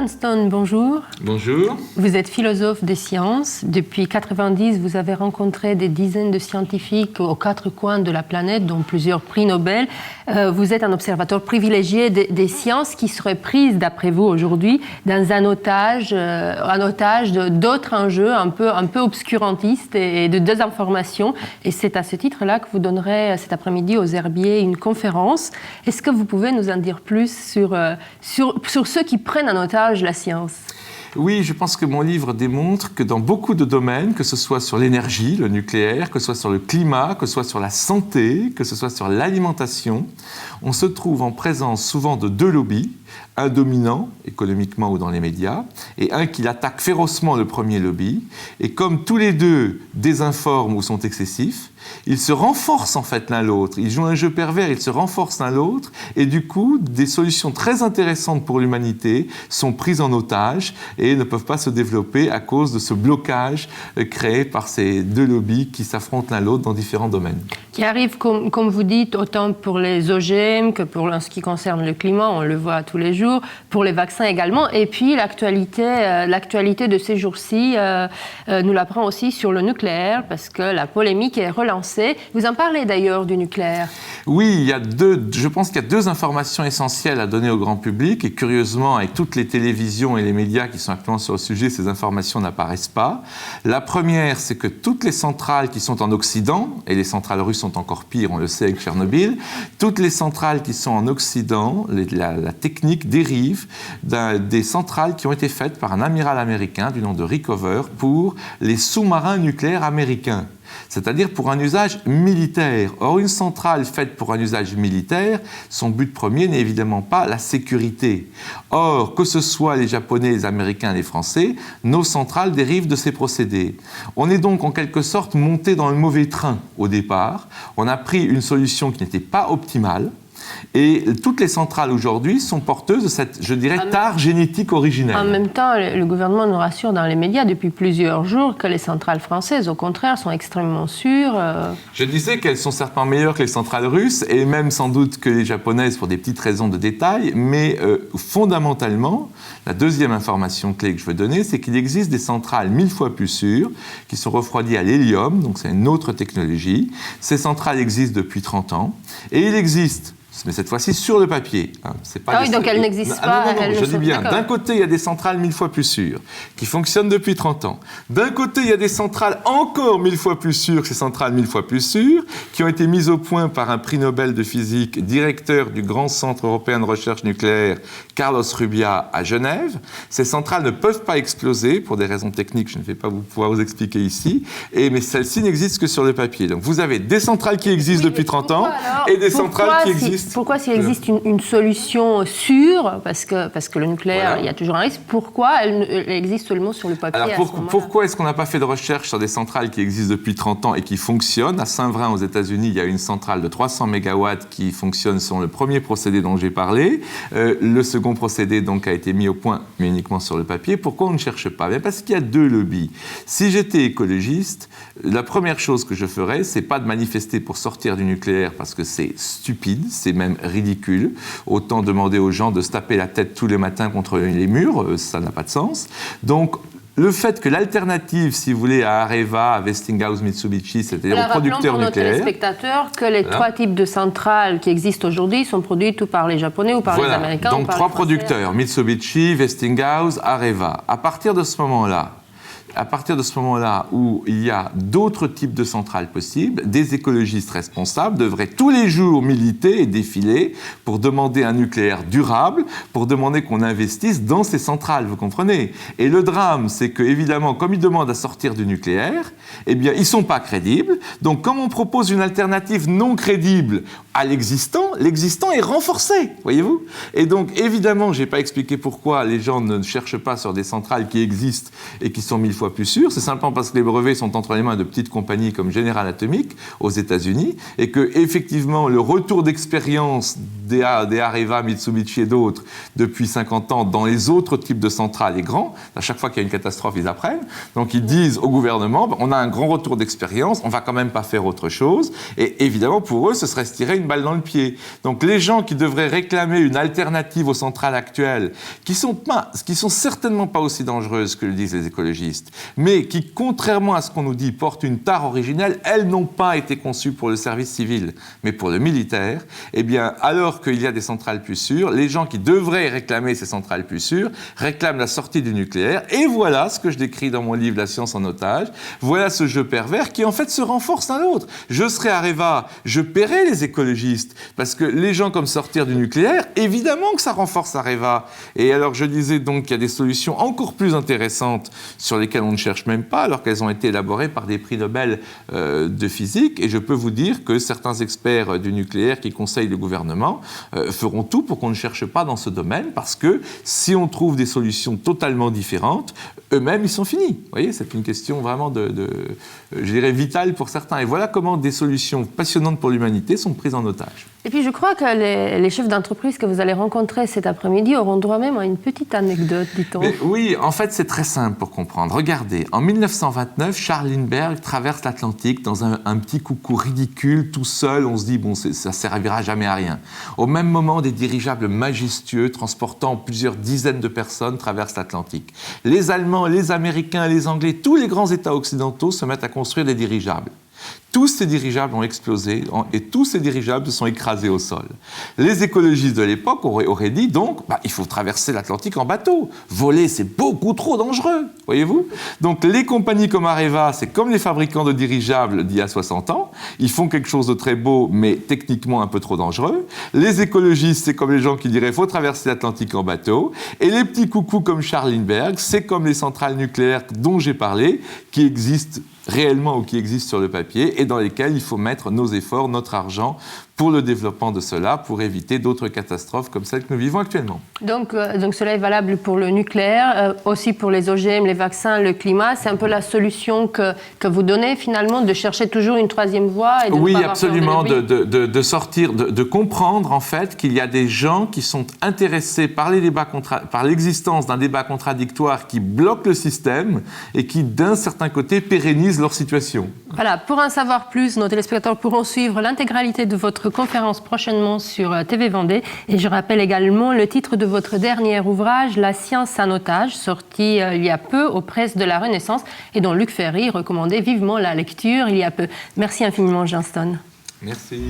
Johnston, bonjour. Bonjour. Vous êtes philosophe des sciences. Depuis 1990, vous avez rencontré des dizaines de scientifiques aux quatre coins de la planète, dont plusieurs prix Nobel. Vous êtes un observateur privilégié des sciences qui seraient prises, d'après vous, aujourd'hui, dans un otage d'autres enjeux un peu obscurantistes et de désinformation. Et c'est à ce titre-là que vous donnerez cet après-midi aux Herbiers une conférence. Est-ce que vous pouvez nous en dire plus sur ceux qui prennent en otage la science? Oui, je pense que mon livre démontre que dans beaucoup de domaines, que ce soit sur l'énergie, le nucléaire, que ce soit sur le climat, que ce soit sur la santé, que ce soit sur l'alimentation, on se trouve en présence souvent de deux lobbies, un dominant, économiquement ou dans les médias, et un qui attaque férocement le premier lobby. Et comme tous les deux désinforment ou sont excessifs, ils se renforcent en fait l'un l'autre. Ils jouent un jeu pervers, ils se renforcent l'un l'autre, et du coup, des solutions très intéressantes pour l'humanité sont prises en otage et ne peuvent pas se développer à cause de ce blocage créé par ces deux lobbies qui s'affrontent l'un l'autre dans différents domaines. Qui arrive, comme vous dites, autant pour les OGM que pour ce qui concerne le climat, on le voit tous les jours, pour les vaccins également. Et puis l'actualité de ces jours-ci nous l'apprend aussi sur le nucléaire, parce que la polémique est relancée. Vous en parlez d'ailleurs du nucléaire. Oui, je pense qu'il y a deux informations essentielles à donner au grand public, et curieusement, avec toutes les télévisions et les médias qui sont actuellement sur le sujet, ces informations n'apparaissent pas. La première, c'est que toutes les centrales qui sont en Occident, et les centrales russes sont encore pires, on le sait avec Tchernobyl, toutes les centrales qui sont en Occident, la technique dérive des centrales qui ont été faites par un amiral américain du nom de Rickover pour les sous-marins nucléaires américains. C'est-à-dire pour un usage militaire. Or, une centrale faite pour un usage militaire, son but premier n'est évidemment pas la sécurité. Or, que ce soit les Japonais, les Américains, les Français, nos centrales dérivent de ces procédés. On est donc en quelque sorte monté dans le mauvais train au départ. On a pris une solution qui n'était pas optimale. Et toutes les centrales aujourd'hui sont porteuses de cette, je dirais, tare génétique originelle. En même temps, le gouvernement nous rassure dans les médias depuis plusieurs jours que les centrales françaises, au contraire, sont extrêmement sûres. Je disais qu'elles sont certainement meilleures que les centrales russes, et même sans doute que les japonaises pour des petites raisons de détail, mais fondamentalement, la deuxième information clé que je veux donner, c'est qu'il existe des centrales 1000 fois plus sûres, qui sont refroidies à l'hélium, donc c'est une autre technologie. Ces centrales existent depuis 30 ans, et il existe, mais cette fois-ci sur le papier. C'est pas oui, donc elles n'existent pas. Non, je dis bien, d'un côté, il y a des centrales 1000 fois plus sûres, qui fonctionnent depuis 30 ans. D'un côté, il y a des centrales encore 1000 fois plus sûres que ces centrales 1000 fois plus sûres, qui ont été mises au point par un prix Nobel de physique, directeur du Grand Centre européen de recherche nucléaire, Carlos Rubbia, à Genève. Ces centrales ne peuvent pas exploser, pour des raisons techniques, je ne vais pas pouvoir vous expliquer ici, mais celles-ci n'existent que sur le papier. Donc vous avez des centrales qui existent depuis 30 ans, et des centrales qui existent... Pourquoi, s'il existe une solution sûre, parce que le nucléaire, voilà, il y a toujours un risque, pourquoi elle existe seulement sur le papier? Alors pourquoi est-ce qu'on n'a pas fait de recherche sur des centrales qui existent depuis 30 ans et qui fonctionnent? À Saint-Vrain, aux États-Unis, il y a une centrale de 300 MW qui fonctionne selon le premier procédé dont j'ai parlé. Le second procédé donc, a été mis au point, mais uniquement sur le papier. Pourquoi on ne cherche pas? Parce qu'il y a deux lobbies. Si j'étais écologiste, la première chose que je ferais, c'est pas de manifester pour sortir du nucléaire, parce que c'est stupide, c'est même ridicule. Autant demander aux gens de se taper la tête tous les matins contre les murs, ça n'a pas de sens. Donc, le fait que l'alternative, si vous voulez, à Areva, à Westinghouse, Mitsubishi, c'est-à-dire aux producteurs nucléaires... Rappelons pour nos téléspectateurs que les trois types de centrales qui existent aujourd'hui sont produites ou par les Japonais ou par les Américains. Donc, trois producteurs, Mitsubishi, Westinghouse, Areva. À partir de ce moment-là où il y a d'autres types de centrales possibles, des écologistes responsables devraient tous les jours militer et défiler pour demander un nucléaire durable, pour demander qu'on investisse dans ces centrales, vous comprenez? Et le drame, c'est que, évidemment, comme ils demandent à sortir du nucléaire, eh bien, ils ne sont pas crédibles. Donc, comme on propose une alternative non crédible à l'existant est renforcé, voyez-vous? Et donc, évidemment, je n'ai pas expliqué pourquoi les gens ne cherchent pas sur des centrales qui existent et qui sont 1000 fois plus sûr. C'est simplement parce que les brevets sont entre les mains de petites compagnies comme General Atomic aux États-Unis et que, effectivement, le retour d'expérience des Areva, Mitsubishi et d'autres depuis 50 ans dans les autres types de centrales est grand. À chaque fois qu'il y a une catastrophe, ils apprennent. Donc, ils disent au gouvernement, on a un grand retour d'expérience, on va quand même pas faire autre chose. Et évidemment, pour eux, ce serait se tirer une balle dans le pied. Donc, les gens qui devraient réclamer une alternative aux centrales actuelles, qui sont certainement pas aussi dangereuses que le disent les écologistes, mais qui, contrairement à ce qu'on nous dit, portent une tare originelle, elles n'ont pas été conçues pour le service civil, mais pour le militaire. Eh bien, alors qu'il y a des centrales plus sûres, les gens qui devraient réclamer ces centrales plus sûres réclament la sortie du nucléaire. Et voilà ce que je décris dans mon livre La science en otage. Voilà ce jeu pervers qui, en fait, se renforce l'un l'autre. Je serai Areva, je paierai les écologistes, parce que les gens comme sortir du nucléaire, évidemment que ça renforce Areva. Et alors, je disais donc qu'il y a des solutions encore plus intéressantes sur lesquelles on ne cherche même pas, alors qu'elles ont été élaborées par des prix Nobel de physique. Et je peux vous dire que certains experts du nucléaire qui conseillent le gouvernement feront tout pour qu'on ne cherche pas dans ce domaine, parce que si on trouve des solutions totalement différentes, eux-mêmes, ils sont finis. Vous voyez, c'est une question vraiment je dirais, vitale pour certains. Et voilà comment des solutions passionnantes pour l'humanité sont prises en otage. Et puis, je crois que les chefs d'entreprise que vous allez rencontrer cet après-midi auront droit même à une petite anecdote, dit-on. Mais oui, en fait, c'est très simple pour comprendre. Regardez, en 1929, Charles Lindbergh traverse l'Atlantique dans un petit coucou ridicule, tout seul. On se dit, bon, ça ne servira jamais à rien. Au même moment, des dirigeables majestueux transportant plusieurs dizaines de personnes traversent l'Atlantique. Les Allemands, les Américains, les Anglais, tous les grands États occidentaux se mettent à construire des dirigeables. Tous ces dirigeables ont explosé et tous ces dirigeables se sont écrasés au sol. Les écologistes de l'époque auraient dit donc, il faut traverser l'Atlantique en bateau. Voler, c'est beaucoup trop dangereux, voyez-vous. Donc les compagnies comme Areva, c'est comme les fabricants de dirigeables d'il y a 60 ans. Ils font quelque chose de très beau, mais techniquement un peu trop dangereux. Les écologistes, c'est comme les gens qui diraient, faut traverser l'Atlantique en bateau. Et les petits coucous comme Charles Lindbergh, c'est comme les centrales nucléaires dont j'ai parlé, qui existent réellement ou qui existent sur le papier et dans lesquels il faut mettre nos efforts, notre argent pour le développement de cela, pour éviter d'autres catastrophes comme celles que nous vivons actuellement. Donc cela est valable pour le nucléaire, aussi pour les OGM, les vaccins, le climat. C'est un peu la solution que vous donnez finalement, de chercher toujours une troisième voie et de oui, ne pas absolument, avoir peur de sortir, de comprendre en fait qu'il y a des gens qui sont intéressés par l'existence d'un débat contradictoire qui bloque le système et qui, d'un certain côté, pérennise leur situation. Voilà, pour en savoir plus, nos téléspectateurs pourront suivre l'intégralité de votre conférence prochainement sur TV Vendée. Et je rappelle également le titre de votre dernier ouvrage, La science en otage, sorti il y a peu aux presses de la Renaissance et dont Luc Ferry recommandait vivement la lecture il y a peu. Merci infiniment, Johnston. Merci.